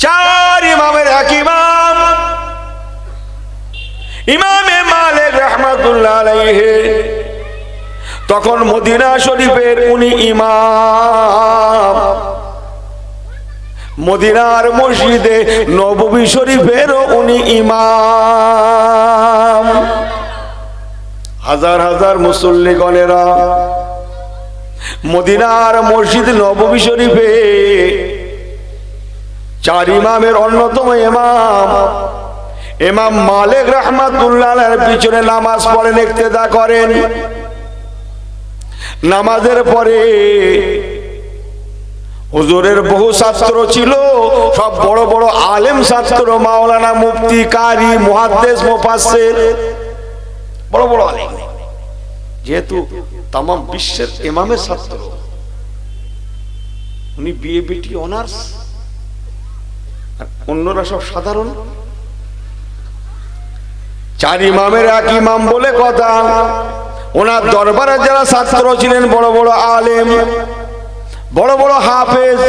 চার ইমামের এক ইমাম ইমামে মালিক রাহমাতুল্লাহ আলাইহি তখন মদিনা শরীফের উনি ইমাম, মদিনার মসজিদে নববী শরীফের উনি ইমাম। হাজার হাজার মুসল্লিগণেরা মদিনার মসজিদ নববী শরীফে চার ইমামের অন্যতম ইমাম ইমাম মালিক রাহমাতুল্লাহ আলাইহির পিছনে নামাজ পড়েন, ইক্তেদা করেন। নামাজের পরে হুজুরের বহু ছাত্র ছিল, সব বড় বড় আলেম ছাত্র, মাওলানা, মুফতি, কারি, মুহাদ্দিস, মুফাসসির, বড় বড় আলেম। যেহেতু তাম বিশ্বের ইমামের ছাত্র, উনি বিএ বিটি অনার্স, আর অন্যরা সব সাধারণ। চার ইমামের এক ইমাম বলে কথা। ওনার দরবারে যারা ছাত্র ছিলেন বড় বড় আলেম, বড় বড় হাফেজ,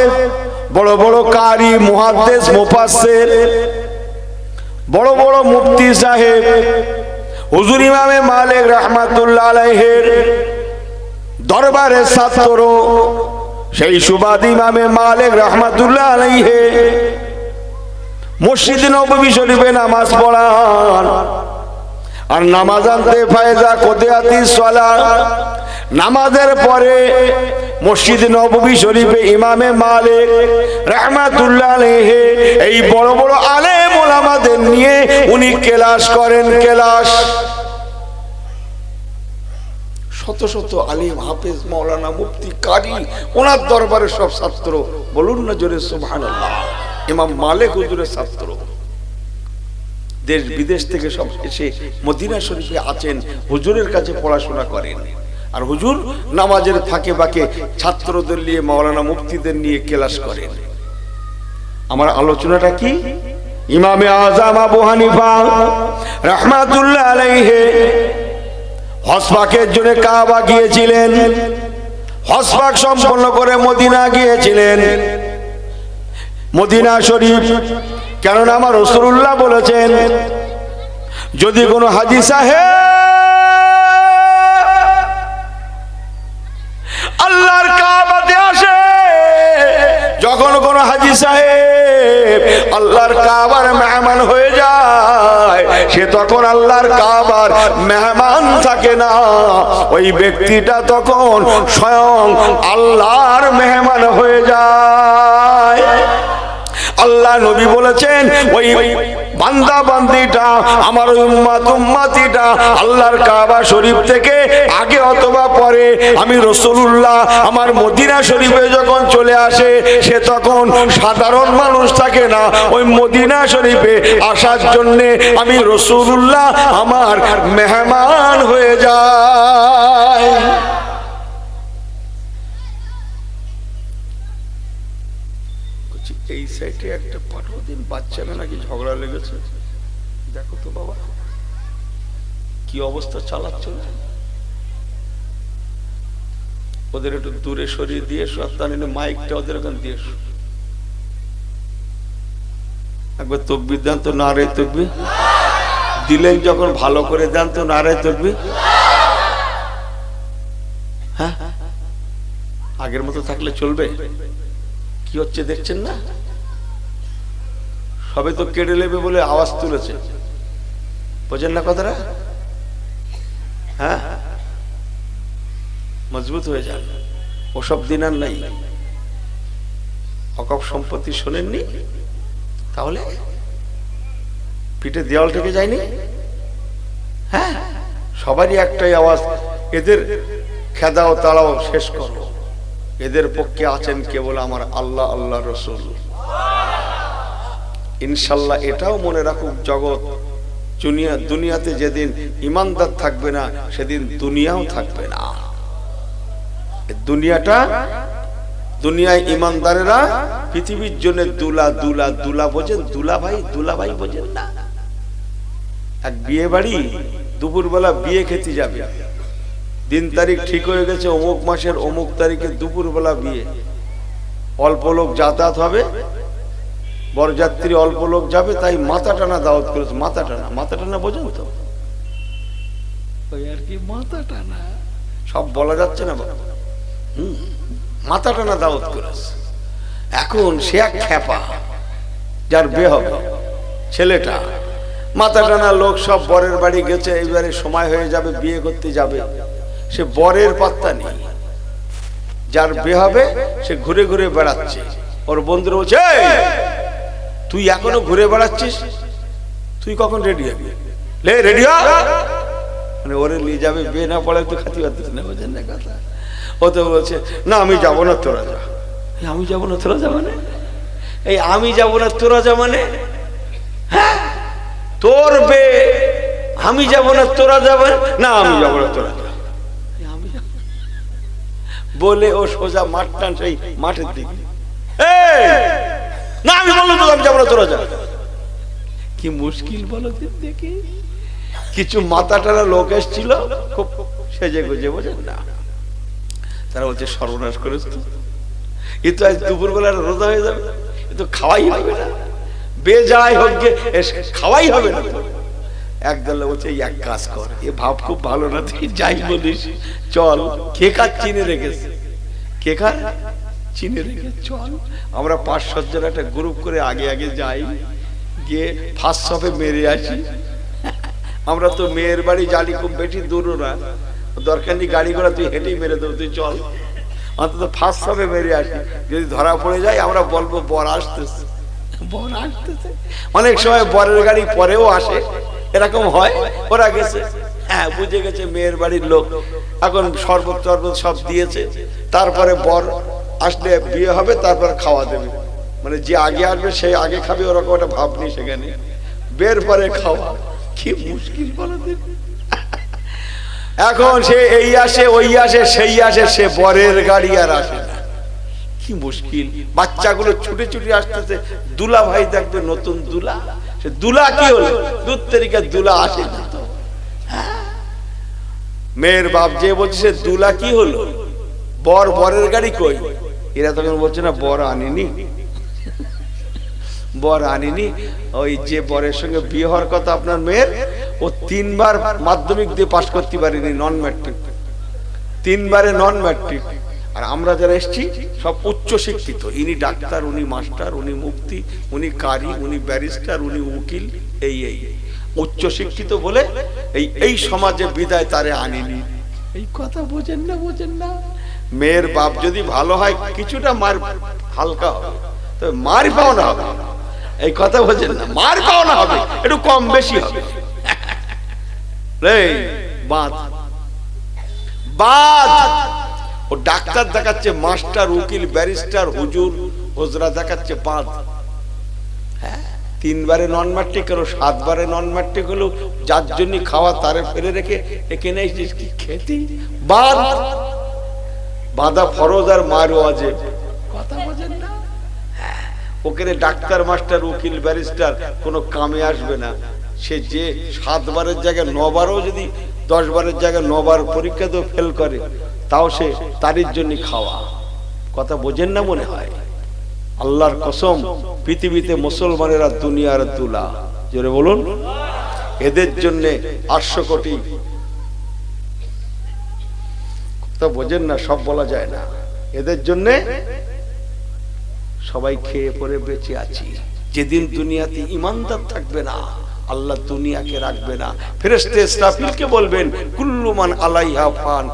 বড় বড় কারি, মুহাদ্দিস, মুফাসসির, বড় বড় মুফতি সাহেব, হুজুর ইমামে মালিক রাহমাতুল্লাহ আলাইহির দরবারের ছাত্র, সেই সুবাদ ইমামে মালিক রাহমাতুল্লাহ আলাইহি মসজিদ নববী শরীফে নামাজ পড়ান। আর নামাজ আনতে ফায়দা কোদিয়াতিস সালাত, নামাজের পরে মসজিদ নববী শরীফে ইমামে মালিক রাহমাতুল্লাহ আলাইহি এই বড় বড় আলেম ওলামাদের নিয়ে উনি ক্লাস করেন। ক্লাস শত শত আলিম, হাফেজ, মাওলানা, মুফতি, কারি, ওনার দরবারের সব ছাত্র। বলুন না জোরে সুবহানাল্লাহ। ইমাম মালিক হুজুরের ছাত্র, দেশ বিদেশ থেকে সব এসে মদিনা শরীফে আছেন, হুজুরের কাছে পড়াশোনা করেন। আর হুজুর নামাজের ফাঁকে ফাঁকে ছাত্রদের নিয়ে, মাওলানা, মুফতিদের নিয়ে ক্লাস করেন। আমার আলোচনাটা কি? ইমামে আযম আবু হানিফা রাহমাতুল্লাহ আলাইহি হজ পাকের জন্য কাবা গিয়েছিলেন, হজ পাক সম্পন্ন করে মদিনা গিয়েছিলেন। মদিনা শরীফ, কেননা আমার রাসূলুল্লাহ বলেছেন, যদি কোনো হাজী সাহেব আল্লাহর কাবাতে আসে, যখন কোন হাজী সাহেব আল্লাহর কাবার মেহমান হয়ে যায়, সে তখন আল্লাহর কাবার মেহমান থাকে না, ওই ব্যক্তিটা তখন স্বয়ং আল্লাহর মেহমান হয়ে যায়। আল্লাহ নবী বলেছেন, ওই বান্দা বান্দিটা, আমার উম্মতিটা আল্লাহর কাবা শরীফ থেকে আগে অথবা পরে আমি রাসূলুল্লাহ আমার মদিনা শরীফে যখন চলে আসে, সে তখন সাধারণ মানুষ থাকে না, ওই মদিনা শরীফে আসার জন্য আমি রাসূলুল্লাহ আমার মেহমান হয়ে যায়। এই সাইডে একটা পাঠো দিন, বাচ্চারা নাকি ঝগড়া লেগেছে, দেখো তো বাবা কি অবস্থা চালাচ্ছে। ওদের একটু দূরে সরিয়ে দিয়ে এসো, মাইকটা ওদের ওখানে দিয়ে এসো। একবার তাকবীর দেন তো, নারে তাকবীর দিলেন, যখন ভালো করে দেন তো নারে তাকবীর। হ্যাঁ, আগের মতো থাকলে চলবে? কি হচ্ছে দেখছেন না? সবে তো কেড়ে নেবে বলে আওয়াজ তুলেছে, বোঝেন না কথাটা? হ্যাঁ, মজবুত হয়ে যান, ওসব দিন আর নাই। অকপ সম্পত্তি শোনেননি, তাহলে পিঠে দেওয়াল থেকে যায়নি? হ্যাঁ, সবারই একটাই আওয়াজ, এদের খেদাও তাড়াও শেষ করো। এদের পক্ষে আছেন কেবল আমার আল্লাহ, আল্লাহ রাসূল। ইনশাল্লাহ এটাও মনে রাখুক জগৎ, দুনিয়াতে যেদিন ইমানদার থাকবে না, সেদিন দুনিয়াও থাকবে না। দুনিয়ায় ইমানদারেরা পৃথিবীর জন্য দুলা দুলা দুলা বোঝেন, দুলা ভাই বোঝেন না। এক বিয়ে বাড়ি, দুপুরবেলা বিয়ে খেতে যাবে, দিন তারিখ ঠিক হয়ে গেছে, অমুক মাসের অমুক তারিখে দুপুরবেলা বিয়ে, অল্প লোক যাতায়াত হবে, বরযাত্রী অল্প লোক যাবে, তাই মাথা টানা দাওয়াত করেছে। মাথা টানা, মাথা টানা বোঝেন তো? ওই আর কি মাথা টানা, সব বলা যাচ্ছে না বাবা। মাথা টানা দাওয়াত করেছে। এখন সে এক খ্যাপা, যার বিয়ে হবে ছেলেটা, মাথা টানা লোক সব বরের বাড়ি গেছে, এইবারে সময় হয়ে যাবে, বিয়ে করতে যাবে। সে বরের পাত্তা নেই, যার বিয়ে হবে সে ঘুরে ঘুরে বেড়াচ্ছে। ওর বন্ধুরা বলছে, তুই এখনো ঘুরে বেড়াচ্ছিস, তুই কখন রেডি হবি? লে রেডি হ, মানে ওরে নিয়ে যাবে, বিয়ে না পড়ে তো খাতি পারতেছে না, বোঝেন না কথা। ও তো বলছে, না আমি যাবো না, তোরা যা। আমি যাবো না তোরা যা মানে? এই আমি যাবো না তোরা যা মানে? হ্যাঁ, তোর বে, আমি যাবো না তোরা যাবে না, আমি যাবো না তোরা যা, আমি যাবো বলে ও সোজা মাঠ টান, সেই মাঠের দিকে। না আমি বললাম তো আমি যাবো না তোরা যা। কি মুশকিল বলো দেখি। কিছু মাথা টানা লোক এসেছিল, খুব সেজে গুজে, বোঝেন না? তারা বলছে সর্বনাশ করেছে, এ তো আজ দুপুরবেলা রোজা হয়ে যাবে, এ তো খাওয়াই হবে না, বেজায় হোক গে খাওয়াই হবে না। একদল বলছে এক কাজ কর, এ ভাব খুব ভালো না, তুই যাই বলিস, চল কে কাজ চিনে রেখেছে, কে কাজ চিনে রেখে চল, আমরা 5-7 জন একটা গ্রুপ করে আগে আগে যাই, গিয়ে ফার্স্ট শপে মেরে আসি। আমরা তো মেয়ের বাড়ি জানি খুব বেশি দূরও না, দরকার নেই গাড়ি ঘোড়া, তুই হেঁটেই মেরে দেবো, তুই চল অন্তত ফার্স্ট শপে মেরে আসি। যদি ধরা পড়ে যায় আমরা বলবো বর আসতেছে, বর আসতেছে। অনেক সময় বরের গাড়ি পরেও আসে, এরকম হয়। ওরা গেছে, হ্যাঁ বুঝে গেছে মেয়ের বাড়ির লোক, এখন শরবত টরবত সব দিয়েছে, তারপরে বর আসলে বিয়ে হবে, তারপর খাওয়া দেবে, মানে যে আগে আসবে সে আগে খাবে, ওরকম একটা ভাব নেই সেখানে, বের পরে খাওয়া। কি মুশকিল বলো দিন। এখন সে এই আসে ওই আসে সেই আসে, সে বরের গাড়ি আর আসে না। কি মুশকিল, বাচ্চাগুলো ছুটে ছুটে আসতেছে, দুলা ভাই দেখবে নতুন দুলা, সে দুলা কি হলো, দুধ তেরিকা দুলা আসে না তো। মেয়ের বাপ যে বলছে সে দুলা কি হলো, বর বরের গাড়ি কই? এরা তখন বলছে না বর আনিনি, বর আনিনি। ওই যে বরের সঙ্গে বিয়ে হওয়ার কথা আপনার মেয়ের, ও 3 বার মাধ্যমিক দিয়ে পাশ করতে পারিনি, নন ম্যাট্রিক, 3 বারে নন ম্যাট্রিক। আর আমরা যারা এসছি সব উচ্চ শিক্ষিত, ইনি ডাক্তার, উনি মাস্টার, উনি মুফতি, উনি কারি, উনি ব্যারিস্টার, উনি উকিল, এই এই উচ্চ শিক্ষিত বলে এই সমাজে বিদায় তারে আনিনি। এই কথা বোঝেন না, বোঝেন না? মেয়ের বাপ যদি ভালো হয় কিছুটা মার হালকা হবে, তবে মার পাওনা হবে, এই কথা বোঝেন না? মার পাওনা হবে, একটু কম বেশি হবে। বাদ বাদ, ও ডাক্তার দেখাচ্ছে, মাস্টার, উকিল, ব্যারিস্টার, হুজুর, হুজরা দেখাচ্ছে, বাদ। 3 বারে নন ম্যাট্রিক হলো, 7 বারে নন ম্যাট্রিক হলো, যার জন্য খাওয়া তারে ফেলে রেখে এখানে কি খেতে, বাদ। বাধা ফরজ আর মার ওয়াজিব, কথা বোঝেন না? ওখানে ডাক্তার, মাস্টার, উকিল, ব্যারিস্টার কোনো কামে আসবে না। সে যে 7 বারের জায়গায় 9 বারও, যদি 10 বারের জায়গায় 9 বার পরীক্ষাতেও ফেল করে, তাও সে তারির জন্য খাওয়া, কথা বোঝেন না মনে হয়? আল্লাহর কসম, পৃথিবীতে মুসলমানেরা দুনিয়ার দুলা, জোরে বলুন, এদের জন্য 800 কোটি, কথা বোঝেন না, সব বলা যায় না। এদের জন্য সবাই খেয়ে পরে বেঁচে আছি। যেদিন দুনিয়াতে ইমানদার থাকবে না, আল্লাহ দুনিয়াকে রাখবে না। ফেরেশতা ইসরাফিলকে বলবেন, কুল্লু মান আলাইহা ফান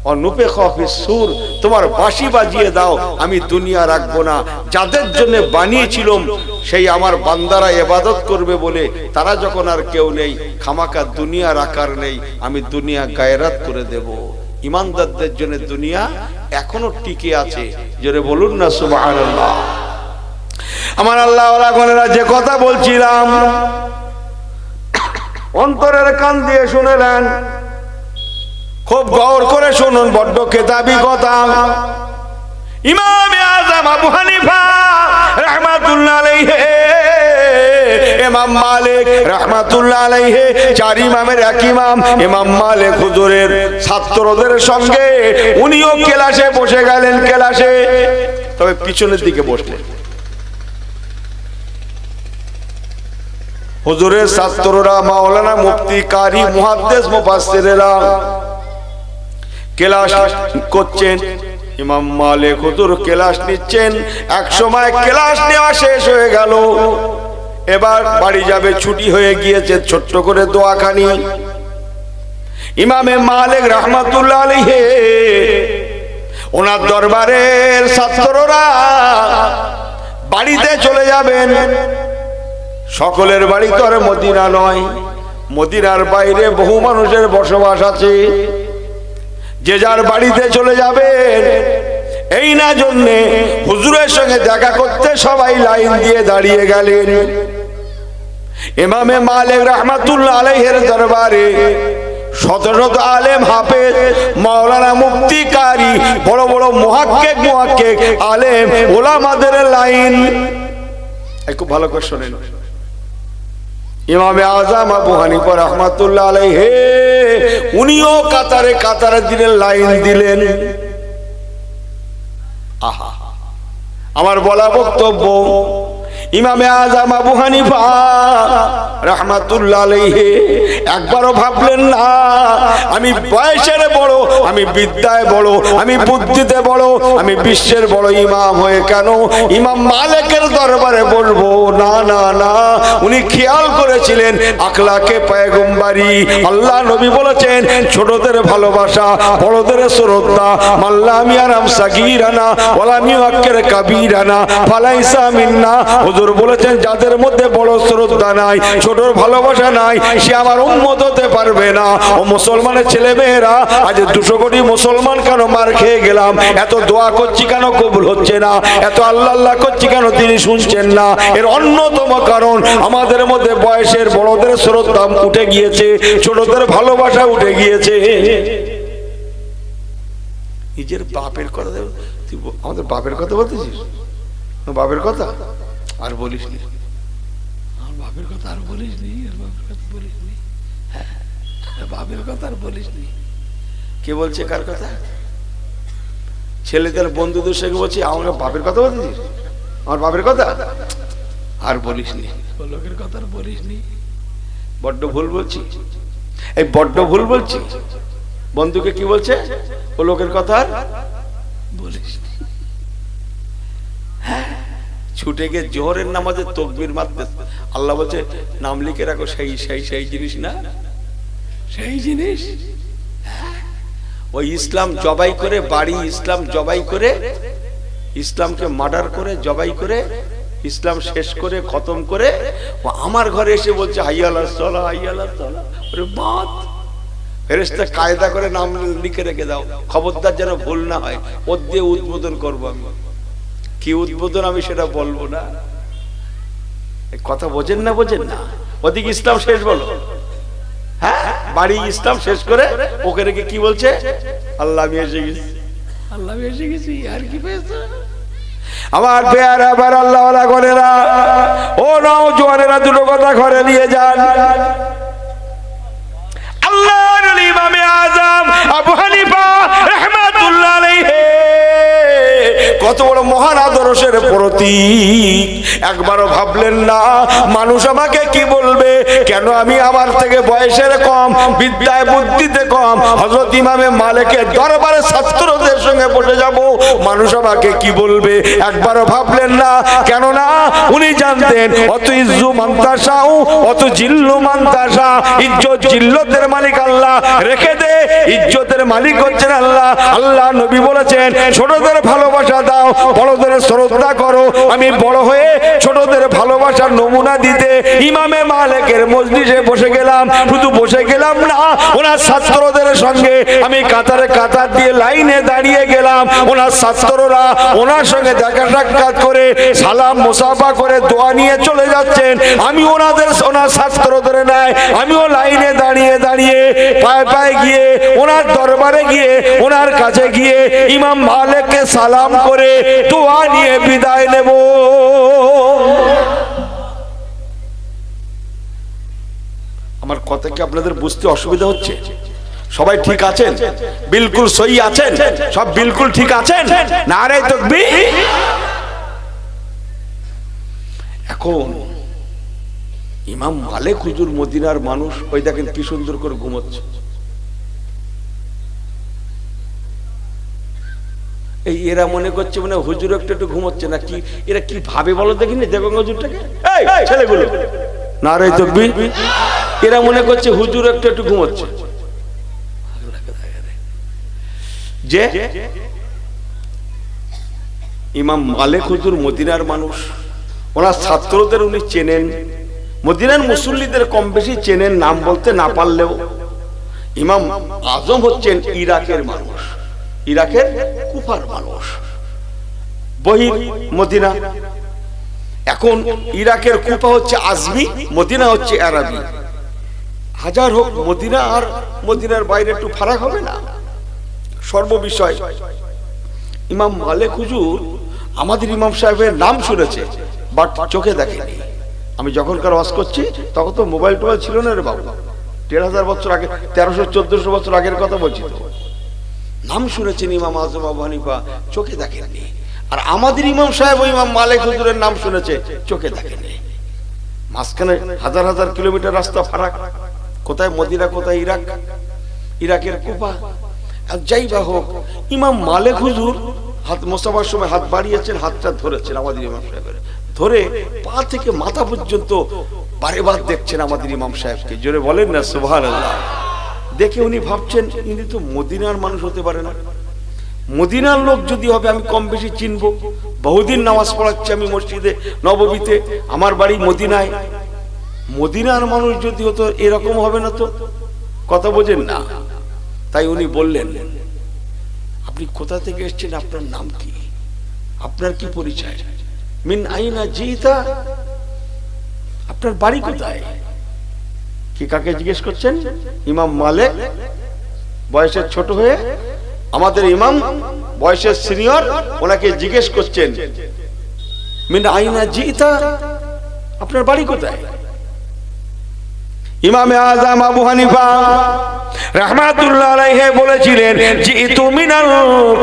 ওয়া নুফিখা ফিস সূর, তোমার বাঁশি বাজিয়ে দাও, আমি দুনিয়া রাখবো না। যাদের জন্য বানিয়েছিলাম সেই আমার বান্দারা ইবাদত করবে বলে, তারা যখন আর কেউ নেই, খামাকা দুনিয়া রাখার নেই, আমি দুনিয়া গায়রাত করে দেব। ইমানদারদের জন্য দুনিয়া এখনো টিকে আছে, জোরে বলুন না সুবহানাল্লাহ। আমার আল্লাহ ওয়ালা গনেরা, যে কথা বলছিলাম অন্তরের কান দিয়ে শুনেলেন, খুব গৌর করে শুনুন, বড্ড কেতাবি কথা। ইমাম আযম আবু হানিফা রাহমাতুল্লাহ আলাইহি, ইমাম মালিক রাহমাতুল্লাহ আলাইহি, 4 ইমামের এক ইমাম ইমাম মালিক হুজুরের ছাত্রদের সঙ্গে উনিও ক্লাসে বসে গেলেন। ক্লাসে তবে পিছনের দিকে বসলেন, হুজুরের ছাত্ররা মাওলানা মুফতি কারি মুহাদ্দিস মুফাসসিরেরা ক্লাস করছেন। ইমাম মালিক হুজুর ক্লাস নিচ্ছেন। এক সময় ক্লাস নেওয়া শেষ হয়ে গেল, এবার বাড়ি যাবে, ছুটি হয়ে গিয়েছে। ছোট্ট করে দোয়াখানি ইমামে মালিক রাহমাতুল্লাহ আলাইহি ওনার দরবারের ছাত্ররা বাড়িতে চলে যাবেন। সকলের বাড়ি তো আর মদিনা নয়, মদিনার বাইরে বহু মানুষের বসবাস আছে। যে যার বাড়িতে চলে যাবেন। এই না জন্যে হুজুরের সঙ্গে দেখা করতে সবাই লাইন দিয়ে দাঁড়িয়ে গেলেন। ইমামে মালিক রাহমাতুল্লাহ আলাইহির দরবারে শত শত আলেম হাফেজ মাওলানা মুফতি কারি বড় বড় মুহাক্কিক আলেম ওলামাদের লাইন। খুব ভালো করে শুনেন। ইমামে আজম আবু হানিফা রাহমাতুল্লাহ আলাইহি উনিও কাতারে কাতারে দিলেন, লাইন দিলেন। আহা, আমার বলা বক্তব্য, ইমামে আজম আবু হানিফা রাহমাতুল্লাহ আলাইহি একবারও ভাবলেন না আমি বয়সের বড়, আমি বিদ্যায় বড়, আমি বুদ্ধিতে বড়, আমি বিশ্বের বড় ইমাম হয়ে কেন ইমাম মালিকের দরবারে বলবো? না না না, উনি খেয়াল করেছিলেন আখলাকে পয়গম্বরী। আল্লাহ নবী বলেছেন ছোটদের ভালোবাসা, বড়দের শ্রদ্ধা। মাল্লাম ইয়ারাম সাগীরানা ওয়ালাম ইউআক্কির কাবীরানা ফালাইসা মিন্না। হুজুর বলেছেন যাদের মধ্যে বড় শ্রদ্ধা নাই, ছোটর ভালোবাসা নাই, সে আমার উম্মত হতে পারবে না। ও মুসলমানের ছেলে মেয়েরা, আজ 200 কোটি মুসলমান কেন মার খেয়ে গেলাম? এত দোয়া করছি কেন কবুল হচ্ছে না? এত আল্লাহ আল্লাহ করছি কেন তিনি শুনছেন না? এর অন্যতম কারণ আমাদের মধ্যে বয়সের বড়দের শ্রদ্ধা উঠে গিয়েছে, ছোটদের ভালোবাসা উঠে গিয়েছে। নিজের বাপের কথা, তুই আমাদের বাপের কথা বলতেছিস? বাপের কথা আর বলিস নি, আমার বাপের কথা আর বলিস নি, বাপের কথা বলিস নি, হ্যাঁ বাপের কথা আর বলিস নি। কে বলছে কার কথা? ছেলেদের বন্ধুদের সঙ্গে বলছি আমার বাপের কথা বলছিস? আমার বাপের কথা আর বলিস নি, লোকের কথা আর বলিস নি। বড্ড ভুল বলছি, এই বড্ড ভুল বলছি। বন্ধুকে কি বলছে? ও লোকের কথা আর বলিস নি। হ্যাঁ, ছুটে গিয়ে জোহরের নামাজে তাকবীর মারতে আল্লাহ বলছে নাম লিখে রাখো, সেই সেই সেই জিনিস না, সেই জিনিস। ওই ইসলাম জবাই করে বাড়ি, ইসলাম জবাই করে, ইসলামকে মার্ডার করে জবাই করে, ইসলাম শেষ করে খতম করে ও আমার ঘরে এসে বলছে হাইয়া আলাস সালাহ, হাইয়া আলাস সালাহ। ওরে বাত, ফেরেশতা কায়দা করে নাম লিখে রেখে দাও, খবরদার যেন ভুল না হয়। ওর দিয়ে উদ্বোধন করবো আমি। কি উদ্বোধন আমি সেটা বলবো না। কথা বোঝেন না, বোঝেন না? ওদিকে ইসলাম শেষ বলো, হ্যাঁ বাড়ি ইসলাম শেষ করে ওকে রেখে কি বলছে? আল্লাহ আমি এসে গেছি, আল্লাহ আমি এসে গেছি। আর কি পেয়েছে? আমার পেয়ারা আবার আল্লাহ ওয়ালা করেরা, ও নওজোয়ানেরা, দুটো কথা ঘরে নিয়ে যান। আল্লাহর ইমামে আজম আবু হানিফা রাহমাতুল্লাহ আলাইহি কত বড় মহান আদর্শের প্রতীক। একবারও ভাবলেন না মানুষ আমাকে কি বলবে, কেন আমি আমার থেকে বয়সের কম, বিদ্যায় বুদ্ধিতে কম, হযরত ইমামে মালিকের দরবারে ছাত্রদের সঙ্গে বসে যাব, মানুষ আমাকে কি বলবে? একবারও ভাবলেন না। কেননা উনি জানতেন অত ইজ্জু মান্তাসাউ অত জিল্লু মান্তাসা, ইজ্জত জিল্লতের মালিক আল্লাহ, রেখে দে ইজ্জতের মালিক হচ্ছেন আল্লাহ। আল্লাহ নবী বলেছেন ছোটদের ভালোবাসা দাও, বড়দের শ্রদ্ধা করো। আমি বড় হয়ে ছোটদের ভালোবাসার নমুনা দিতে ইমামে মালিকের মজলিসে বসে গেলাম। শুধু বসে গেলাম না, ওনার ছাত্রদের সঙ্গে আমি কাতারে কাতার দিয়ে লাইনে দাঁড়িয়ে গেলাম। ওনার ছাত্ররা ওনার সঙ্গে দেখা সাক্ষাৎ করে সালাম মুসাফা করে দোয়া নিয়ে চলে যাচ্ছেন। আমি ওনার ছাত্রদের নাই, আমিও লাইনে দাঁড়িয়ে দাঁড়িয়ে পায়ে পায়ে গিয়ে ওনার দরবারে গিয়ে ওনার কাছে গিয়ে ইমাম মালিককে সালাম করে দোয়া নিয়ে বিদায় নেব। আমার কথা কি আপনাদের বুঝতে অসুবিধা হচ্ছে? সবাই ঠিক আছেন? বিলকুল সহি আছেন? সব বিলকুল ঠিক আছেন? নারে তাকবীর। এখন ইমাম মালিক হুজুর মদিনার মানুষ, ওই দেখেন কি সুন্দর করে ঘুমোচ্ছে। এই এরা মনে করছে মানে হুজুর একটু একটু ঘুমোচ্ছে না কি, এরা কি ভাবে বলো দেখিনি দেখো হুজুরটাকে, এই ছেলেগুলো নারে তাকবীর, এরা মনে করছে হুজুর একটু একটু ঘুমোচ্ছে। যে ইমাম মালিক হুজুর মদিনার মানুষ, ওনার ছাত্রদের উনি চেনেন, মদিনার মুসল্লিদের কম বেশি চেনেন, নাম বলতে না পারলেও। ইমাম আজম হচ্ছেন ইরাকের মানুষ, ইরাকের কুফার মানুষ, বহির মদিনা। এখন ইরাকের কুফা হচ্ছে আজমি, মদিনা হচ্ছে আরবি। হাজার হোক মদিনা আর মদিনার বাইরে একটু ফারাক হবে না সর্ববিষয়। ইমাম মালিক হুজুর আমাদের ইমাম সাহেবের নাম শুনেছে, বাট চোখে দেখেনি। আমি যখনকার ওয়াজ করছি তখন তো মোবাইল টোবাইল ছিল না রে বাবু, ১,৫০০ বছর আগে, ১৩০০-১৪০০ বছর আগের কথা বলছি তো। নাম শুনেছেন ইমাম আজম আবু হানিফা, চোখে দেখেননি। আর আমাদের ইমাম সাহেব ওই ইমাম মালিক হুজুরের নাম শুনেছে, চোখে দেখেননি। মাঝখানে হাজার হাজার কিলোমিটার রাস্তা ফারাক, কোথায় মদিনা কোথায় ইরাক, ইরাকের কুফা। আর যাই বা হোক, ইমাম মালিক হুজুর হাত মোসাফার সময় হাত বাড়িয়েছেন, হাতটা ধরেছেন আমাদের ইমাম সাহেবের, ধরে পা থেকে মাথা পর্যন্ত বারে বার দেখছেন আমাদের ইমাম সাহেবকে। জোরে বলেন না সুবহানাল্লাহ। দেখে উনি ভাবছেন ইনি তো মদিনার মানুষ হতে পারে না, মদিনার লোক যদি হবে আমি কম বেশি চিনবো, বহুদিন নামাজ পড়াচ্ছি আমি মসজিদে নববীতে, আমার বাড়ি মদিনায়, মদিনার মানুষ যদি হতো এরকম হবে না তো, কথা বোঝেন না। তাই উনি বললেন, আপনি কোথা থেকে এসেছেন, আপনার নাম কি, আপনার কি পরিচয়, মিন আইনা জিতা, আপনার বাড়ি কোথায়। কি কাকে জিজ্ঞেস করছেন? ইমাম মালিক বয়সের ছোট হয়ে আমাদের ইমাম বয়সের সিনিয়র, ওনাকে জিজ্ঞেস করছেন মিন আইনা জিতা, আপনার বাড়ি কোথায়। ইমামে আজম আবু হানিফা রাহমাতুল্লাহ আলাইহি বলেছিলেন জিতু মিনাল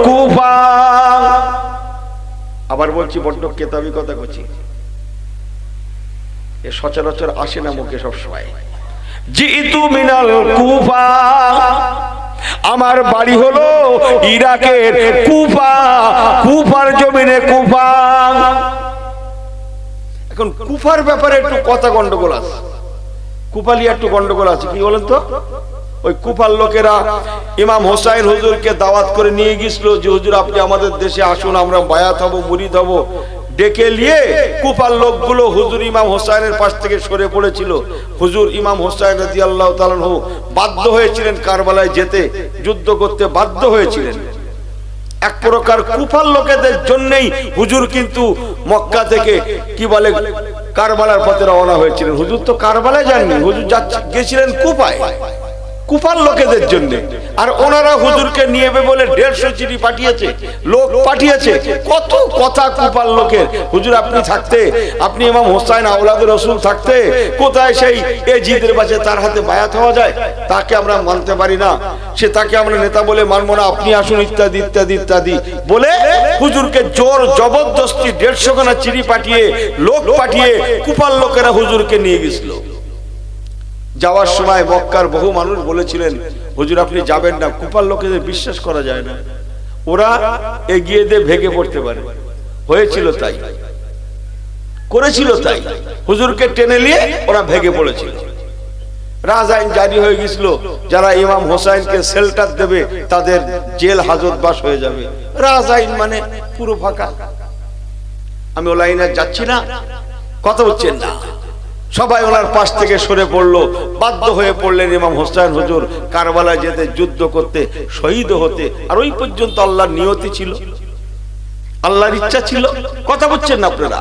কুফা। আবার বলছি, বড্ড কেতাবি কথা বলছি, এ সচরাচর আসে না মুখে সবসময়। জিতু মিনাল কুফা, আমার বাড়ি হলো ইরাকের কুফা, কুফার জমিনে কুফা। এখন কুফার ব্যাপারে একটু কথা গন্ডগোল আছে, কুফালি একটু গন্ডগোল আছে। কি বলেন তো? ওই কুফার লোকেরা ইমাম হোসাইন হুজুরকে দাওয়াত করে নিয়ে গিয়েছিল যে হুজুর আপনি আমাদের দেশে আসুন, আমরা বায়াত হব, মুরিদ হব। ডেকে নিয়ে কুফার লোকগুলো হুজুর ইমাম হোসাইনের পাশ থেকে সরে পড়েছিল। হুজুর ইমাম হোসাইন রাদিয়াল্লাহু তাআলা আনহু বাধ্য হয়েছিলেন কারবালায় যেতে, যুদ্ধ করতে বাধ্য হয়েছিলেন। এক প্রকার কুফার লোকেদের জন্যই হুজুর কিন্তু মক্কা থেকে কি বলে কারবালার পথে রওনা হয়েছিলেন। হুজুর তো কারবালায় যাননি, হুজুর গেছিলেন কুফায়, কুফার লোকেদের জন্য। আর ওনারা হুজুরকে নিয়ে বলে 150 চিঠি পাঠিয়েছে, লোক পাঠিয়েছে, কত কথা কুফার লোকের। হুজুর আপনি থাকতে, আপনি ইমাম হোসাইন আওলাদুর রাসূল থাকতে কোথায় সেই এজিদের বাজে তার হাতে বায়াত হওয়া যায়, তাকে আমরা মানতে পারি না, সে তাকে আমরা নেতা বলে মানবো না, আপনি আসুন, ইত্যাদি ইত্যাদি ইত্যাদি বলে হুজুরকে জোর জবরদস্তি 150 খানা চিঠি পাঠিয়ে, লোক পাঠিয়ে কুফার লোকেরা হুজুরকে নিয়ে গেছিল। যাওয়ার সময় মক্কার বহু মানুষ বলেছিলেন হুজুর আপনি যাবেন না, কুফার লোকেদের বিশ্বাস করা যায় না, ওরা এগিয়ে দিয়ে ভেঙে পড়তে পারে। হয়েছিল তাই, করেছিল তাই, হুজুরকে টেনে নিয়ে ওরা ভেঙে পড়েছিল। রাজাইন জারি হয়ে গেছিল, যারা ইমাম হোসাইনকে শেল্টার দেবে তাদের জেল হাজতবাস হয়ে যাবে। রাজাইন মানে পুরো ফাঁকা। আমি ও লাইনে যাচ্ছি না, কথা হচ্ছেন না। সবাই ওনার পাশ থেকে সরে পড়লো, বাধ্য হয়ে পড়লেন ইমাম হোসাইন হুজুর কারবালায় যেতে, যুদ্ধ করতে, শহীদ হতে। আর ওই পর্যন্ত আল্লাহর নিয়তি ছিল, আল্লাহর ইচ্ছা ছিল। কথা বলছেন না আপনারা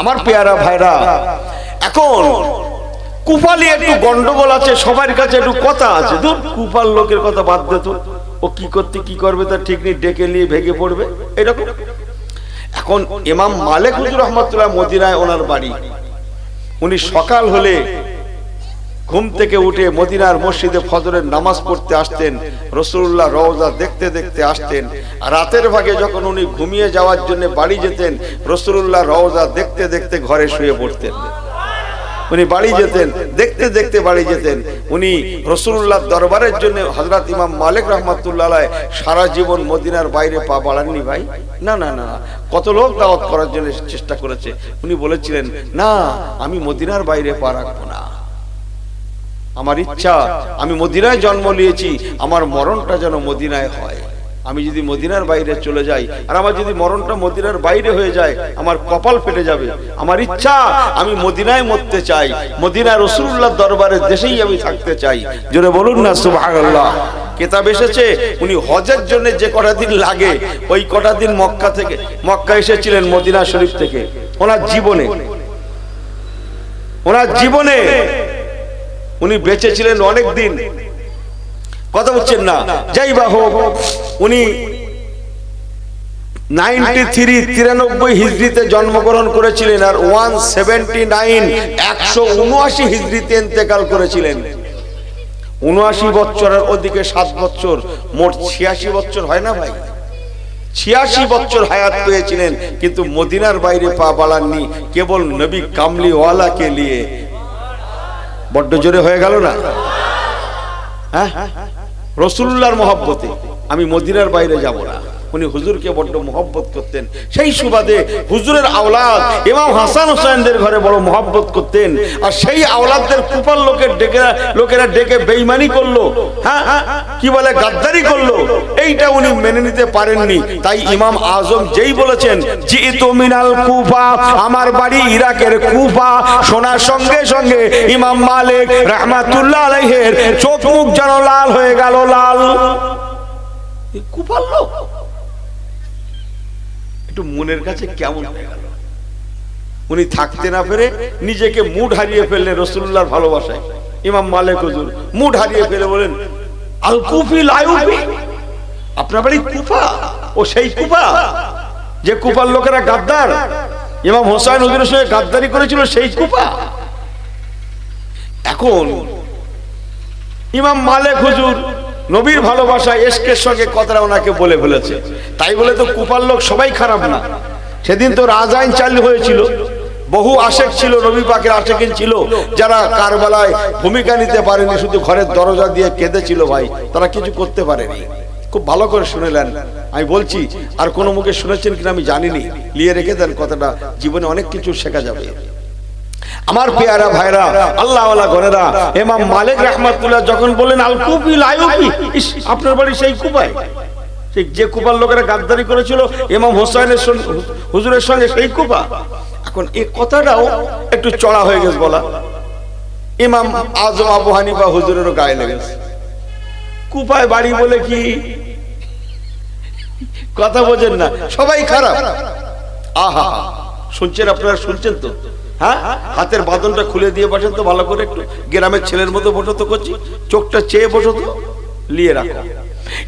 আমার পেয়ারা ভাইরা। এখন কুফালি একটু গন্ডগোল আছে, সবার কাছে একটু কথা আছে। ধুর, কুফার লোকের কথা বাদ দে তো, ও কি করতে কি করবে তার ঠিক নেই, ডেকে নিয়ে ভেঙে পড়বে এরকম। এখন ইমাম মালিক হুজুর রহমাতুল্লাহ মদিনায় ওনার বাড়ি। উনি সকাল হলে ঘুম থেকে উঠে মদিনার মসজিদে ফজরের নামাজ পড়তে আসতেন, রাসূলুল্লাহ রওজা দেখতে দেখতে আসতেন। আর রাতের ভাগে যখন উনি ঘুমিয়ে যাওয়ার জন্য বাড়ি যেতেন, রাসূলুল্লাহ রওজা দেখতে দেখতে ঘরে শুয়ে পড়তেন। উনি বাড়ি যেতেন, দেখতে দেখতে বাড়ি যেতেন। উনি রাসূলুল্লাহর দরবারের জন্য হযরত ইমাম মালিক রাহমাতুল্লাহ আলাইহি সারা জীবন মদিনার বাইরে পা বাড়াননি ভাই। না না না, কত লোক দাওয়াত করার জন্য চেষ্টা করেছে, উনি বলেছিলেন না, আমি মদিনার বাইরে পা রাখবো না। আমার ইচ্ছা, আমি মদিনায় জন্ম নিয়েছি, আমার মরণটা যেন মদিনায় হয়। আমি যদি মদিনার বাইরে চলে যাই আর আমার যদি মরণটা মদিনার বাইরে হয়ে যায়, আমার কপাল ফেটে যাবে। আমার ইচ্ছা, আমি মদিনায় মরতে চাই, মদিনা রাসূলুল্লাহর দরবারের দেশেই আমি থাকতে চাই। জোরে বলুন না সুবহানাল্লাহ। কিতাব এসেছে উনি হজের জন্য যে কটা দিন লাগে, ওই কটা দিন মক্কা থেকে মক্কা এসেছিলেন মদিনা শরীফ থেকে। ওনার জীবনে উনি বেঁচে ছিলেন অনেক দিন, কথা বলছেন না। যাই বা হোক, উনি 93 হিজরিতে জন্মগ্রহণ করেছিলেন আর 179 হিজরিতে ইন্তেকাল করেছিলেন। 79 বছরের ওদিকে 7 বছর, মোট 86 বছর হয় না ভাই? 86 বছর হায়াত পেয়েছিলেন, কিন্তু মদিনার বাইরে পা বাড়াননি, কেবল নবী কামলিওয়ালাকে নিয়ে। বড্ড জোরে হয়ে গেল না? হ্যাঁ, রাসূলুল্লাহর মহব্বতে আমি মদিনার বাইরে যাব না। উনি হুজুরকে বড্ড মহব্বত করতেন, সেই সুবাদে হুজুরের আওলাদ ইমাম হাসান হোসেনদের ঘরে বড় মহব্বত করতেন। আর সেই আওলাদদের কুফার লোকেরা ডেকে বেঈমানি করলো, হ্যাঁ কি বলে, গাদ্দারি করলো, এইটা উনি মেনে নিতে পারেননি। তাই ইমাম আজম যেই বলেছেন জিতু মিনাল কুফা, আমার বাড়ি ইরাকের কুফা, শোনার সঙ্গে সঙ্গে ইমাম মালিক রাহমাতুল্লাহ আলাইহির চোখ মুখ যেন লাল হয়ে গেল। লাল, কুফার লোক, একটু মনের কাছে কেমন হয়ে গেল। উনি থাকতে না পেরে নিজেকে মুড হারিয়ে ফেললেন রাসূলুল্লাহর ভালোবাসায়। ইমাম মালিক হুজুর মুড হারিয়ে ফেলে বলেন, আল কুফি লা ইউফি, আপনার বাড়ি কুফা, ও সেই কুফা যে কুফার লোকেরা গাদ্দার, ইমাম হোসেন হুজুরের সঙ্গে গাদ্দারি করেছিল, সেই কুফা। এখন ইমাম মালিক হুজুর নবীর ভালোবাসা ইশকের সঙ্গে কথাটা ওনাকে বলে ফেলেছে। তাই বলে তো কুফার লোক সবাই খারাপ না। সেদিন তো রাজাইন চালু হয়েছিল, বহু আশেক ছিল, নবী পাকের আশেকিন ছিল, যারা কারবালায় ভূমিকা নিতে পারেনি, শুধু ঘরের দরজা দিয়ে কেঁদেছিল ভাই, তারা কিছু করতে পারেনি। খুব ভালো করে শুনেলেন, আমি বলছি, আর কোন মুখে শুনেছেন কিনা আমি জানিনি, লিয়ে রেখে দেন কথাটা, জীবনে অনেক কিছু শেখা যাবে। আমার পেয়ারা ভাইরা, আল্লাহ ওয়ালা ঘরেরা, ইমাম মালিক রাহমাতুল্লাহ যখন বলেন আল কুফি লা ইউফি, আপনার বাড়ি সেই কুফায়, সেই যে কুফার লোকেরা গাদ্দারি করেছিল ইমাম হোসেনের হুজুরের সঙ্গে, সেই কুফা। এখন এই কথাটাও একটু চড়া হয়ে গেছে বলা। ইমাম আজম আবু হানিফা হুজুরেরও গায়ে লেগেছে, কুফায় বাড়ি বলে কি কথা বোঝেন না, সবাই খারাপ। আহা, শুনছেন আপনারা? শুনছেন তো? হ্যাঁ, হাতের বাঁধনটা খুলে দিয়ে বসেন তো ভালো করে, একটু গ্রামের ছেলের মতো বসো তো, করছি চোখটা চেয়ে বসো তো, লিয়ে রাখো।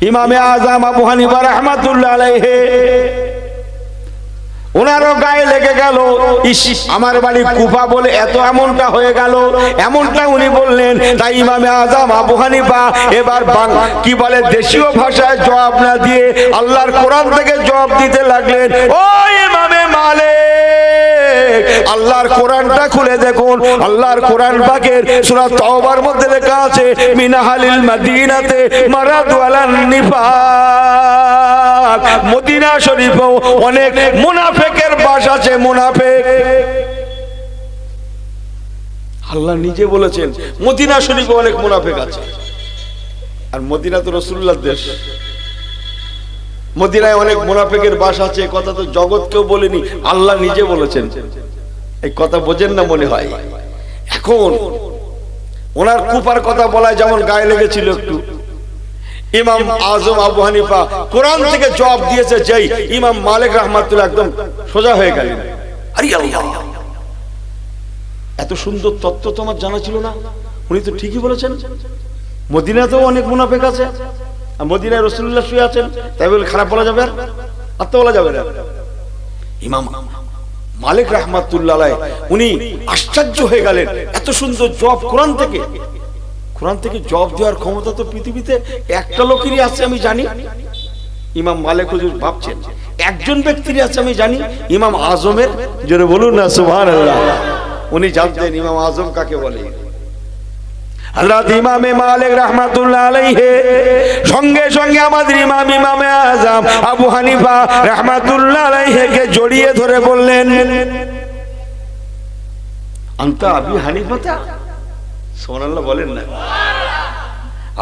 ইমামে আজম আবু হানিফা রাহমাতুল্লাহ আলাইহি, ওনারও গায়ে লেগে গেল, ইস আমার বাড়ি কুফা বলে এত এমনটা হয়ে গেল, এমনটা উনি বললেন। তাই ইমামে আজম আবু হানিফা এবার কি বলে, দেশীয় ভাষায় জবাব না দিয়ে আল্লাহর কোরআন থেকে জবাব দিতে লাগলেন। ও ইমামে মালিক, আল্লাহর কোরআনটা খুলে দেখুন, আল্লাহর কোরআন পাকের সূরা তাওবার মধ্যে লেখা আছে, মিনাহালিল মদিনাতে মারাদু আলান নিফাক। মদিনা শরীফেও অনেক মুনাফিকের বাস আছে, মুনাফিক। আল্লাহ নিজে বলেছেন মদিনা শরীফে অনেক মুনাফিক আছে। আর মদিনা তো রাসূলুল্লাহর দেশ, মদিনায় অনেক মুনাফিকের বাস আছে, কথা তো জগৎ কেউ বলেনি, আল্লাহ নিজে বলেছেন। এই কথা বোঝেন না মনে হয়। এখন ওনার কুফার কথা বলায় যেমন গায়ে লেগেছিল একটু, ইমাম আজম আবু হানিফা কোরআন থেকে জবাব দিয়েছে, যেই ইমাম মালিক রাহমাতুল্লাহ একদম সোজা হয়ে গেলেন। আরে আল্লাহ, এত সুন্দর তত্ত্ব তোমার জানা ছিল না? উনি তো ঠিকই বলেছেন, মদিনাতেও অনেক মুনাফিক আছে, আর মদিনায় রাসূলুল্লাহ শুয়ে আছেন, তাই বলে খারাপ বলা যাবে? আর তো বলা যাবে না। ইমাম মালিক রাহমাতুল্লাহ আলাইহি উনি আশ্চর্য হয়ে গেলেন, এত সুন্দর জবাব কোরআন থেকে। কোরআন থেকে জবাব দেওয়ার ক্ষমতা তো পৃথিবীতে একটা লোকেরই আছে আমি জানি। ইমাম মালিক হুজুর ভাবছেন একজন ব্যক্তিরই আছে আমি জানি, ইমাম আজমের। জোরে বলুন না সুবহানাল্লাহ। উনি জানতেন ইমাম আজম কাকে বলে। হযরত ইমামে মালিক রাহমাতুল্লাহ আলাইহি সঙ্গে সঙ্গে আমাদের ইমামে আজম আবু হানিফা রাহমাতুল্লাহ আলাইহিকে জড়িয়ে ধরে বললেন, আনতা আবি হানিফা। সুবহানাল্লাহ বলেন না,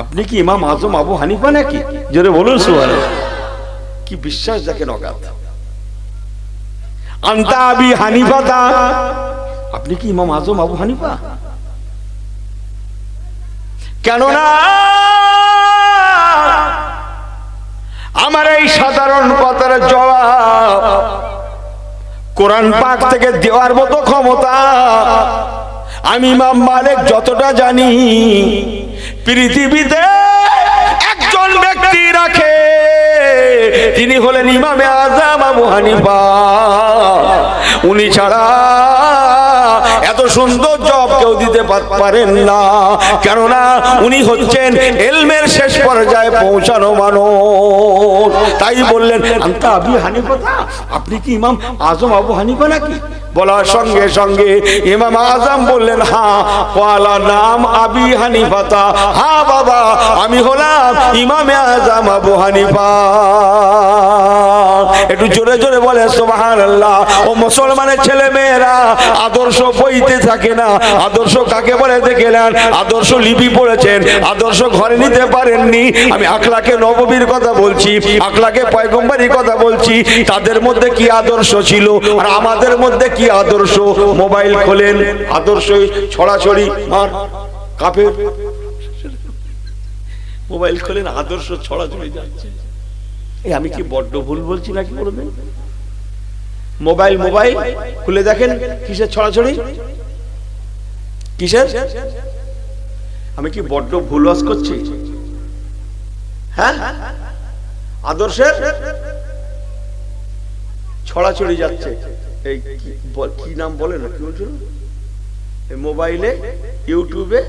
আপনি কি ইমাম আজম আবু হানিফা নাকি? জোরে বলুন সুবহানাল্লাহ। কি বিশ্বাস দেখেন অগাধ। আনতা আবি হানিফা, আপনি কি ইমাম আজম আবু হানিফা? কেননা আমার এই সাধারণ কথার জবাব কোরআন পাক থেকে দেওয়ার মতো ক্ষমতা আমি ইমাম মালিক যতটা জানি পৃথিবীতে একজন ব্যক্তি রাখে, তিনি হলেন ইমামে আজম আবু হানিফা। উনি ছাড়া এত সুন্দর জবাব কেউ দিতে পারেন না, কেননা উনি হচ্ছেন ইলমের শেষ পর্যায়ে পৌঁছানো মানুষ। তাই বললেন, আনতা আবি হানিফা, আপনি কি ইমাম আজম আবু হানিফা নাকি? বলার সঙ্গে সঙ্গে ইমাম আজম বললেন, হ্যাঁ। ওয়ালা নাম আবি হানিফা, হ্যাঁ বাবা, আমি হলাম ইমামে আজম আবু হানিফা। একটু জোরে জোরে বলে সুবহানাল্লাহ। ও মুসলমানের ছেলে মেয়েরা, আদর্শ বইতে থাকে না। আদর্শ কাকে বলে দেখলেন? আদর্শ লিপি পড়েছেন, আদর্শ ঘরে নিতে পারেননি। আমি আখলাকে নববীর কথা বলছি, আখলাকে পয়গম্বরীর কথা বলছি। তাদের মধ্যে কি আদর্শ ছিল আর আমাদের মধ্যে কি আদর্শ? মোবাইল খোলেন, আদর্শ ছড়াছড়ি মার কাফের। মোবাইল খোলেন, আদর্শ ছড়াছড়ি যাচ্ছে। এই আমি কি বড্ড ভুল বলছি নাকি বলবেন? মোবাইল খুলে দেখেন, কিসের ছড়াছড়ি, কিসের? আমি কি বড্ড ভুল ওয়াজ করছি? হ্যাঁ, আদর্শের ছড়াছড়ি যাচ্ছে। এই কি নাম বলে না, কি বলছিল? মোবাইলে, ইউটিউবে,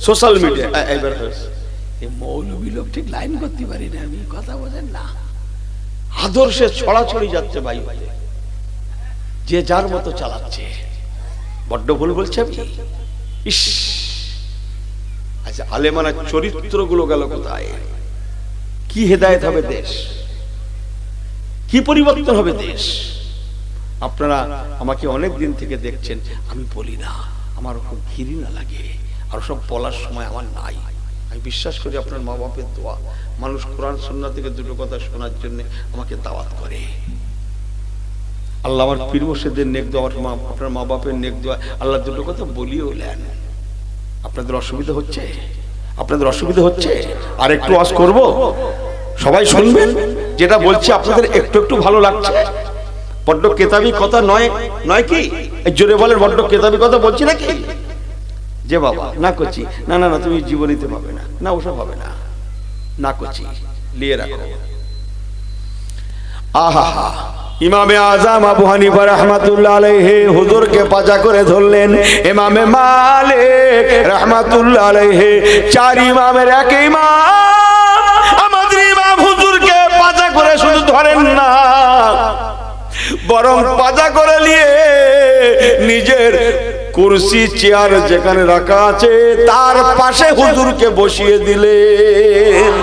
সোশ্যাল মিডিয়া। এবার এই মৌলবী লোক ঠিক লাইন করতে পারি না আমি, কথা বলেন না। আদর্শের ছড়াছড়ি যাচ্ছে ভাই, যে যার মতো চালাচ্ছে। বড্ড ভুল বলছে আমি। ইস, আচ্ছা আলেমানা চরিত্রগুলো গেল কোথায়? কি হেদায়েত হবে দেশ, কি পরিবর্তন হবে দেশ? আপনারা আমাকে অনেক দিন থেকে দেখছেন, আমি বলি না, আমার খুব ঘৃণা লাগে, আর সব বলার সময় আমার নাই। আমি বিশ্বাস করি আপনার মা বাপের দোয়া, মানুষ কোরআন সুন্নাহ থেকে দুটো কথা শোনার জন্য আমাকে দাওয়াত করে। আল্লাহ আমার পীর মুর্শিদের নেক দোয়া, আপনার মা বাপের নেক দোয়া, আল্লাহ দুটো কথা বলিও নেন। আপনাদের অসুবিধা হচ্ছে? আপনাদের অসুবিধা হচ্ছে? আর একটু ওয়াজ করব, সবাই শুনবেন যেটা বলছি, আপনাদের একটু একটু ভালো লাগছে? বড্ড কেতাবি কথা নয়, নয় কি? জোরে বলেন, বড্ড কেতাবি কথা বলছি নাকি? যে বাবা না করছি, না না না, তুমি জীবনীতে পাবে না, না ওসব হবে না, না করছি, লিয়ে রাখো। আহা, ইমামে আজম আবু হানিফা রাহমাতুল্লাহ আলাইহি হুজুরকে পাজা করে ধরলেন। ইমামে মালিক রাহমাতুল্লাহ আলাইহি চার ইমামের এক ইমাম, আমাদের ইমাম হুজুরকে পাজা করে শুধু ধরেন না, বরং পাজা করে নিয়ে নিজের কুরসি চেয়ার যেখানে রাখা আছে তার পাশে হুজুরকে বসিয়ে দিলেন।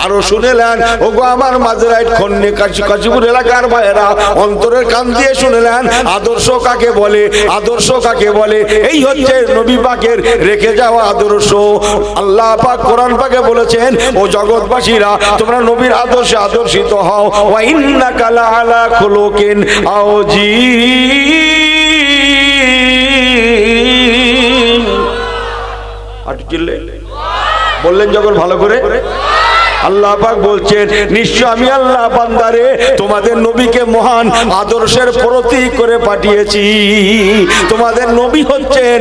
আরো শুনেলেন, ওগো আমার মাঝরাইট খন্নে কাশীপুর এলাকার ভাইয়েরা, অন্তরের কান দিয়ে শুনেলেন, আদর্শ কাকে বলে, আদর্শ কাকে বলে? এই হচ্ছে নবী পাকের রেখে যাওয়া আদর্শ। আল্লাহ পাক কোরআন পাকে বলেছেন, ও জগৎবাসীরা, তোমরা নবীর আদর্শে আদর্শিত হও। ওয়া ইন্নাকা লাআলা খুলুকিন আযীম। আর চিল্লে বললেন যখন ভালো করে, আল্লাহ পাক বলছেন, নিশ্চয় আমি আল্লাহ বান্দারে তোমাদের নবীকে মহান আদর্শের প্রতীক করে পাঠিয়েছি। তোমাদের নবী হচ্ছেন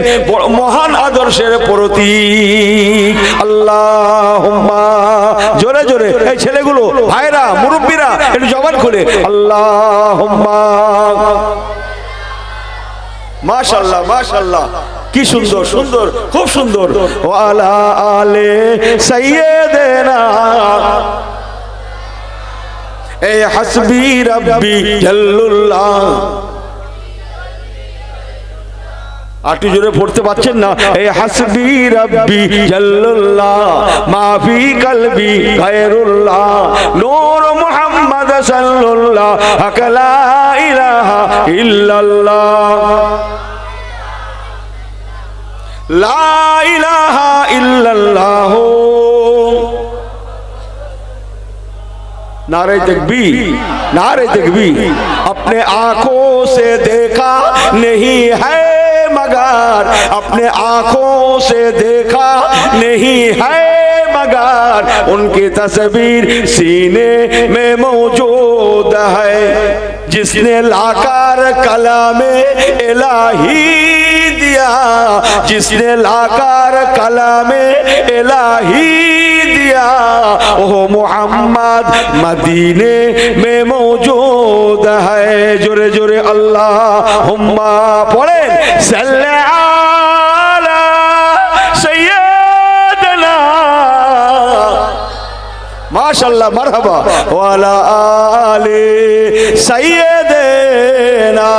মহান আদর্শের প্রতীক। আল্লাহুম্মা, জোরে জোরে এই ছেলেগুলো, ভাইরা, মুরব্বীরা একটু জবান খুলে আল্লাহুম্মা। মাশাআল্লাহ, মাশাআল্লাহ, কি সুন্দর, সুন্দর, খুব সুন্দর। ওয়ালা আলে সাইয়্যিদিনা এ হাসবি রব্বি জাল্লুল্লাহ। আটু জোরে পড়তে পারছেন না? এ হাসবি রাব্বি জাল্লাল্লাহ মা ফি কলবি গায়রুল্লাহ নূর মুহাম্মদ সাল্লাল্লাহু লা ইলাহা ইল্লাল্লাহ লা ইলাহা ইল্লাল্লাহ। नारे तकबीर, नारे तकबीर। अपने आंखों से देखा नहीं है मगर, अपने आंखों से देखा नहीं है मगर, उनकी तस्वीर सीने में मौजूद है। जिसने लाकर कलामे इलाही दिया, जिसने लाकर कलामे इलाही दिया, वो मोहम्मद मदीने में मौजूद है। जोरे जोरे अल्लाहुम्मा पढ़े सल्ले अला सय्यदना माशाअल्लाह मरहबा वाला आले सय्यदना।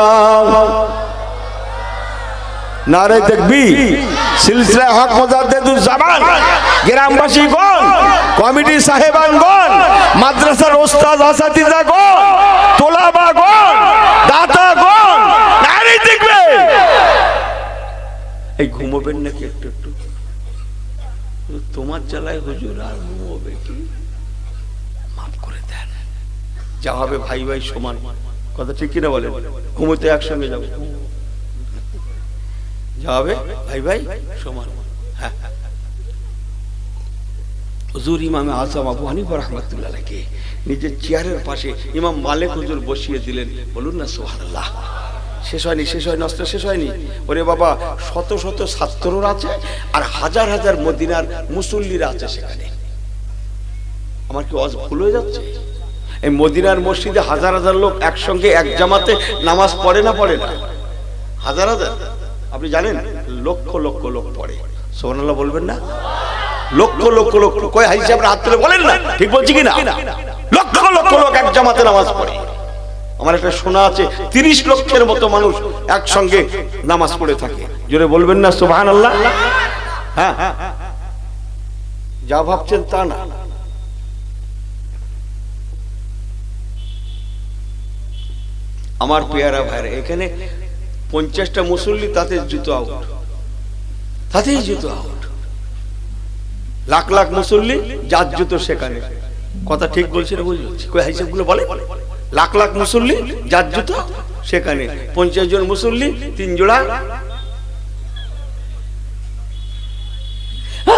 नारे तकबीर। सिलसिला हक मुजाद्दिदुज জামান গ্রামবাসীগণ, কমিটি সাহেবানগণ, মাদ্রাসার ওস্তাদ আসাতিজাগণ, তোলাবাগণ, দাতাগণ, নারে তাকবীর। এই ঘুমোবেন নাকি একটু একটু? তোমার জ্বালায় হুজুর আর ঘুমোবে কি? মাফ করে দেন। যা হবে ভাই ভাই সমান, কথা ঠিক কিনা বলেন? ঘুমোতে একসঙ্গে যাবো, যাবে ভাই ভাই সমান। হুজুর ইমামে আযম আবু হানিফা রাহমাতুল্লাহ আলাইহি নিজের চেয়ারের পাশে ইমাম মালিক হুজুর বসিয়ে দিলেন। বলুন না সুবহানাল্লাহ। শেষ হয়নি, শেষ হয় নষ্ট শেষ হয়নি। ওরে বাবা, শত শত ছাত্ররা আছে আর হাজার হাজার মদিনার মুসল্লিরা আছে সেখানে। আমার কি ওয়াজ ভুল হয়ে যাচ্ছে? এই মদিনার মসজিদে হাজার হাজার লোক একসঙ্গে এক জামাতে নামাজ পড়ে না পড়ে না? হাজার হাজার, আপনি জানেন লক্ষ লক্ষ লোক পড়ে। সুবহানাল্লাহ বলবেন না? লক্ষ লক্ষ লোক, কয় হাদিসে আপনি হাত তুলে বলেন না, ঠিক বলছি কি না? লক্ষ লক্ষ লোক এক জামাতে নামাজ পড়ে। আমার একটা শোনা আছে 30 লক্ষের মতো মানুষ একসঙ্গে নামাজ পড়ে থাকে। জোরে বলবেন না সুবহানাল্লাহ? হ্যাঁ, যা ভাবছেন তা না। আমার পেয়ারা ভাইরা, এখানে 50টা মুসল্লি, তাতে জুতো আউট, তাতেই জুতো আউট। লাখ লাখ মুসল্লি, যার জুতো সেখানে। কথা ঠিক বলছি না ভুল বলছি? কই হিসাবগুলো বলে? লাখ লাখ মুসল্লি, যার জুতো সেখানে। 50 জন মুসল্লি, 3 জোড়া।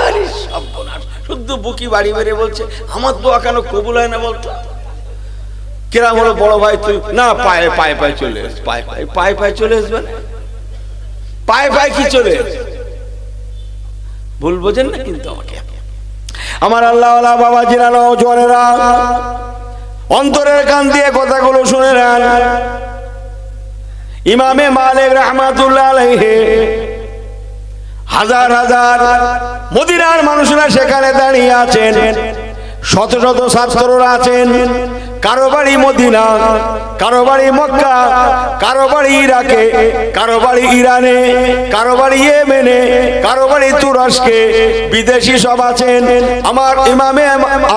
আরে সর্বনাশ! শুদ্ধ বুকি বাড়ি বেড়ে বলছে আমার দোয়া কেন কবুল হয় না বলতো? কিরাম হলো বড় ভাই, তুই না পায়ে পায়ে পায়ে চলে এস, পায়ে পায়ে পায়ে পায়ে চলে আসবেন, পায়ে পায়ে কি চলে? ভুল বোঝেন না কিন্তু আমাকে। আমার আল্লাহওয়ালা বাবা জিরানো জোয়ানেরা, অন্তরের কান দিয়ে কথাগুলো শুনে নেন। ইমামে মালিক রাহমাতুল্লাহ আলাইহি হাজার হাজার মদিনার মানুষরা সেখানে দাঁড়িয়ে আছেন, শত শত ছাত্ররা আছেন। কারো বাড়ি মদিনা, কারো বাড়ি মক্কা, কারো বাড়ি ইরাকে, কারো বাড়ি ইরানে, কারো বাড়ি ইয়েমেনে, কারো বাড়ি তুরস্কে, বিদেশি সব আছেন। আমার ইমামে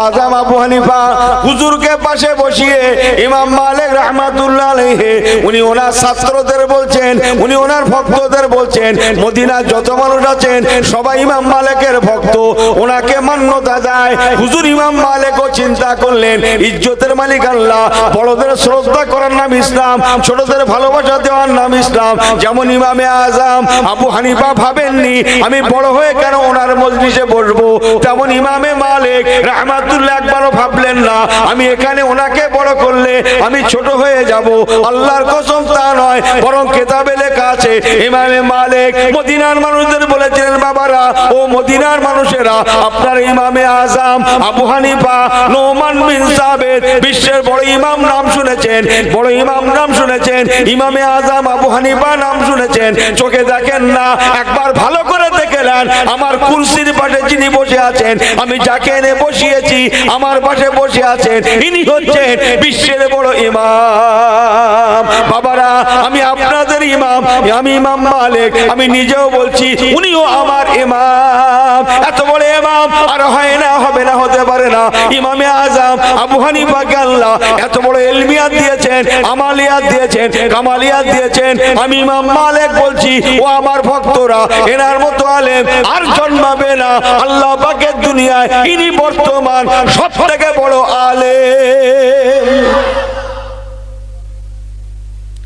আযম আবু হানিফা হুজুরকে পাশে বসিয়ে ইমাম মালিক রাহমাতুল্লাহ আলাইহি উনি ওনার ছাত্রদের বলছেন, উনি ওনার ভক্তদের বলছেন, মদিনার যত মানুষ আছেন সবাই ইমাম মালিকের ভক্ত, ওনাকে মান্যতা দেয়। হুজুর ইমাম মালিকও চিন্তা করলেন, ইজ্জতের মালিক আল্লাহ, বড়দের শ্রদ্ধা করার নাম ইসলাম, ছোটদের ভালোবাসা দেওয়ার নাম ইসলাম। যেমন ইমামে আযম আবু হানিফা ভাবেননি আমি বড় হয়ে কেন ওনার মজলিসে বসবো, তেমন ইমামে মালিক রাহমাতুল্লাহ একবারও ভাবলেন না আমি এখানে ওনাকে বড় করলে আমি ছোট হয়ে যাব। আল্লাহর কসম তা নয়, বরং কিতাবে লেখা আছে ইমামে মালিক মদিনার মানুষদের বলেছিলেন, বাবারা ও মদিনার মানুষেরা, আপনার ইমামে আযম আবু হানিফা নোমান বিন সাবিত বিশ্বের বড় ইমাম নাম শুনেছেন, বড় ইমাম নাম শুনেছেন, ইমামে আযম আবু হানিফা নাম শুনেছেন, চোখে দেখেন না, একবার ভালো করে দেখে নেন। আমার কুরসির পাশে যিনি বসে আছেন, আমি যাকে এনে বসিয়েছি আমার পাশে বসে আছেন, ইনি হচ্ছেন বিশ্বের বড় ইমাম। বাবারা, আমি আপনাদের নামাজের ইমাম, আমি ইমাম মালিক, আমি নিজেও বলছি উনিও আমার ইমাম। এত বড় ইমাম আর হয় না, হবে না, হতে পারে না। ইমামে আজম আবু হানিফাকে আল্লাহ এত বড় ইলমিয়াত দিয়েছেন, আমালিয়াত দিয়েছেন, কামালিয়াত দিয়েছেন। আমি ইমাম মালিক বলছি ও আমার ভক্তরা, এনার মতো আলেম আর জন্মাবে না আল্লাহ পাকের দুনিয়ায়। ইনি বর্তমান সবথেকে বড় আলেম।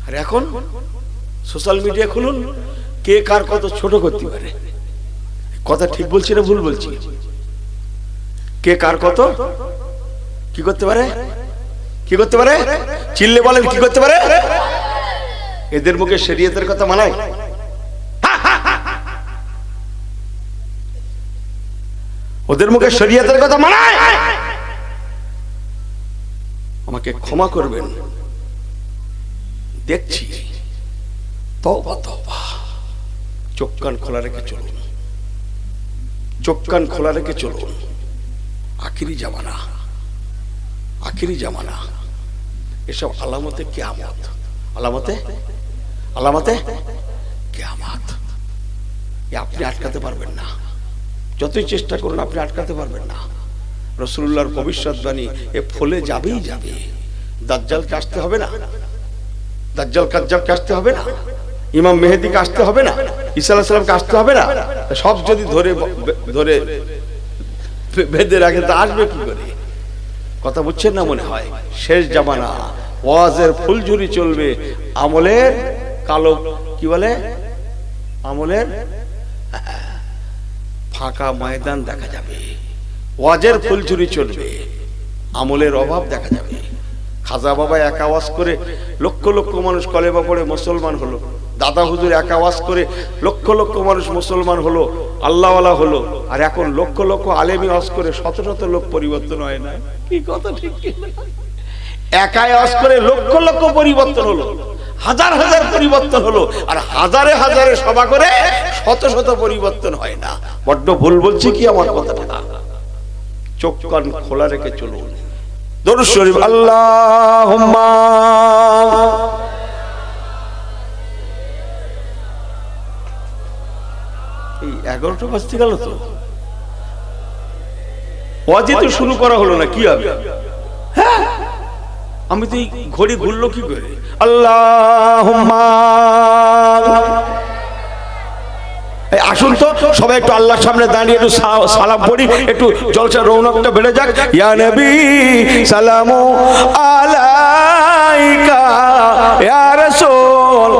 আর এখন সোশ্যাল মিডিয়া খুলুন, কে কার কত ছোট করতে পারে। কথা ঠিক বলছি না ভুল বলছি? কে কার কত কি করতে পারে, কি করতে পারে? চিল্লে বলেন কি করতে পারে? এদের মুখে শরীয়তের কথা মানায়? ওদের মুখে শরীয়তের কথা মানায়? আমাকে ক্ষমা করবেন, দেখছি। তওবা তওবা। চোখ কান খোলা রেখে চলুন, চোখ কান খোলা রেখে চলুন। আখিরি জামানা, আখিরি জামানা। এসব আলামতে কিয়ামত, আলামতে, আলামতে কিয়ামত। আপনি আটকাতে পারবেন না, যতই চেষ্টা করুন আপনি আটকাতে পারবেন না। রাসূলুল্লাহর ভবিষ্যৎবাণী এ ফলে যাবেই যাবে। দাজ্জালকে আসতে হবে না, দাজ্জাল কাজ্জাবকে আসতে হবে না, ইমাম মেহেদিকে আসতে হবে না, ঈসা আলাইহিস সালামকে আসতে হবে না। সব যদি ধরে ধরে বেঁধে রাখে তা আসবে কি করে? কথা বুঝছেন না মনে হয়? শেষ জামানা, ওয়াজের ফুলঝুরি চলবে, আমলের কালো কি বলে, আমলের ফাঁকা ময়দান দেখা যাবে। ওয়াজের ফুলঝুরি চলবে, আমলের অভাব দেখা যাবে। খাজা বাবা এক আওয়াজ করে লক্ষ লক্ষ মানুষ কলেমা পড়ে মুসলমান হলো, দাদা হুজুর এক আওয়াজ করে লক্ষ লক্ষ মানুষ মুসলমান হলো, আল্লাহওয়ালা হলো। আর এখন লক্ষ লক্ষ আলেমি আওয়াজ করে শত শত লোক পরিবর্তন হয় না। কি কথা ঠিক কি? একাই আওয়াজ করে লক্ষ লক্ষ পরিবর্তন হলো, হাজার হাজার পরিবর্তন হলো, আর হাজারে হাজারে সভা করে শত শত পরিবর্তন হয় না। বড্ড ভুল বলছি কি আমার কথাটা? চোখ কান খোলা রেখে চলুন। দরুদ শরীফ আল্লাহুম্মা। এই 11টা বাজতে গেল তো, ওয়াজি তো শুরু করা হলো না, কি হবে? হ্যাঁ, আমি তো এই ঘড়ি ঘুরলো কি করে? আল্লাহুম্মা। আসুন তো সবাই একটু আল্লাহর সামনে দাঁড়িয়ে একটু সালাম পড়ি, একটু জলসা রৌনকটা বেড়ে যাক। ইয়া নবী সালামু আলাইকা, ইয়া রাসূল